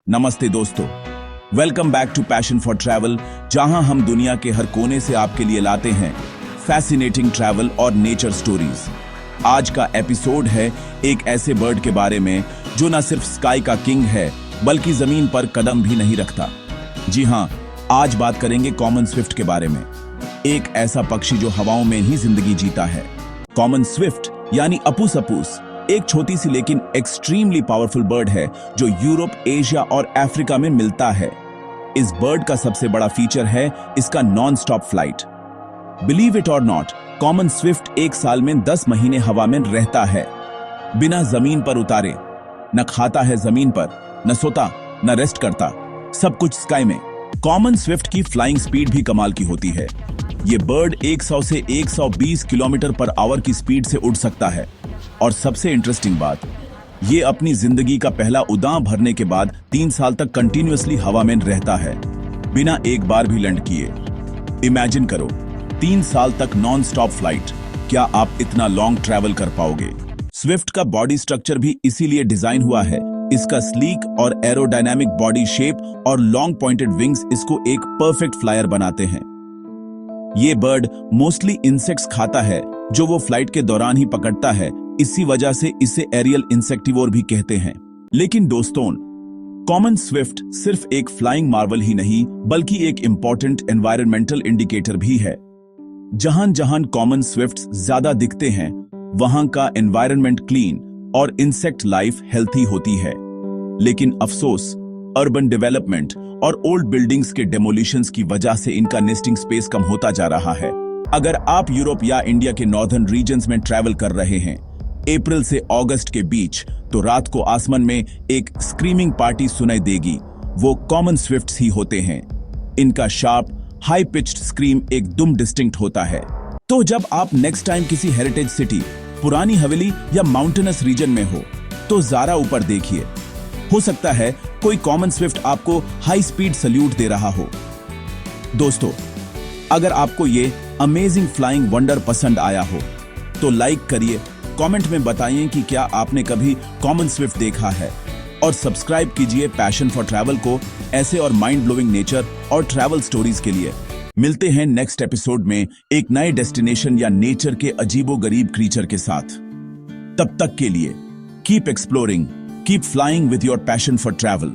नमस्ते दोस्तों, welcome back to passion for travel, जहां हम दुनिया के हर कोने से आपके लिए लाते हैं फैसिनेटिंग ट्रैवल और नेचर स्टोरीज। आज का एपिसोड है एक ऐसे बर्ड के बारे में जो न सिर्फ स्काई का किंग है बल्कि जमीन पर कदम भी नहीं रखता। जी हां, आज बात करेंगे कॉमन स्विफ्ट के बारे में, एक ऐसा पक्षी जो हवाओं में ही जिंदगी जीता है। कॉमन स्विफ्ट यानी अपूस अपूस एक छोटी सी लेकिन एक्सट्रीमली पावरफुल बर्ड है जो यूरोप, एशिया और अफ्रीका में मिलता है। इस बर्ड का सबसे बड़ा फीचर है इसका non stop flight. Believe it और नॉट, कॉमन स्विफ्ट एक साल में 10 महीने हवा में रहता है, बिना जमीन पर उतारे। न खाता है जमीन पर, न सोता, न रेस्ट करता, सब कुछ स्काई में। कॉमन स्विफ्ट की फ्लाइंग स्पीड भी कमाल की होती है। ये बर्ड 100 से 120 किलोमीटर पर आवर की स्पीड से उड़ सकता है। और सबसे इंटरेस्टिंग बात, ये अपनी जिंदगी का पहला उड़ान भरने के बाद 3 साल तक कंटिन्यूअसली हवा में रहता है, बिना एक बार भी लैंड किए। इमेजिन करो, 3 साल तक नॉन स्टॉप फ्लाइट। क्या आप इतना लॉन्ग ट्रैवल कर पाओगे? स्विफ्ट का बॉडी स्ट्रक्चर भी इसीलिए डिजाइन हुआ है। इसका स्लीक और एरोडायनामिक बॉडी शेप और लॉन्ग पॉइंटेड विंग्स इसको एक परफेक्ट फ्लायर बनाते हैं। ये बर्ड मोस्टली इंसेक्ट्स खाता है जो वो फ्लाइट के दौरान ही पकड़ता है, इसी वजह से इसे एरियल इंसेक्टिवोर भी कहते हैं। लेकिन दोस्तों, कॉमन स्विफ्ट सिर्फ एक फ्लाइंग मार्वल ही नहीं बल्कि एक इंपॉर्टेंट एनवायरमेंटल इंडिकेटर भी है। जहां जहां कॉमन स्विफ्ट्स ज्यादा दिखते हैं वहां का एनवायरनमेंट क्लीन और इंसेक्ट लाइफ हेल्थी होती है। लेकिन अफसोस, अर्बन डेवलपमेंट और ओल्ड बिल्डिंग्स के डेमोलिशंस की वजह से इनका नेस्टिंग स्पेस कम होता जा रहा है। अगर आप यूरोप या इंडिया के नॉर्दर्न रीजन्स में ट्रैवल कर रहे हैं अप्रैल से अगस्त के बीच, तो रात को आसमान में एक स्क्रीमिंग पार्टी सुनाई देगी। वो कॉमन स्विफ्ट्स ही होते हैं। इनका शार्प, हाई पिच्ड स्क्रीम एकदम डिस्टिंक्ट होता है। तो जब आप नेक्स्ट टाइम किसी हेरिटेज सिटी, पुरानी हवेली या माउंटेनस रीजन में हो तो जरा ऊपर देखिए। हो सकता है कोई कॉमन स्विफ्ट आपको हाई स्पीड सल्यूट दे रहा हो। दोस्तों, अगर आपको ये अमेजिंग फ्लाइंग वंडर पसंद आया हो तो लाइक करिए, कमेंट में बताइए कि क्या आपने कभी कॉमन स्विफ्ट देखा है, और सब्सक्राइब कीजिए पैशन फॉर ट्रैवल को ऐसे और माइंड ब्लोइंग नेचर और ट्रैवल स्टोरीज के लिए। मिलते हैं नेक्स्ट एपिसोड में एक नए डेस्टिनेशन या नेचर के अजीबोगरीब क्रीचर के साथ। तब तक के लिए keep exploring, keep flying with your passion for travel.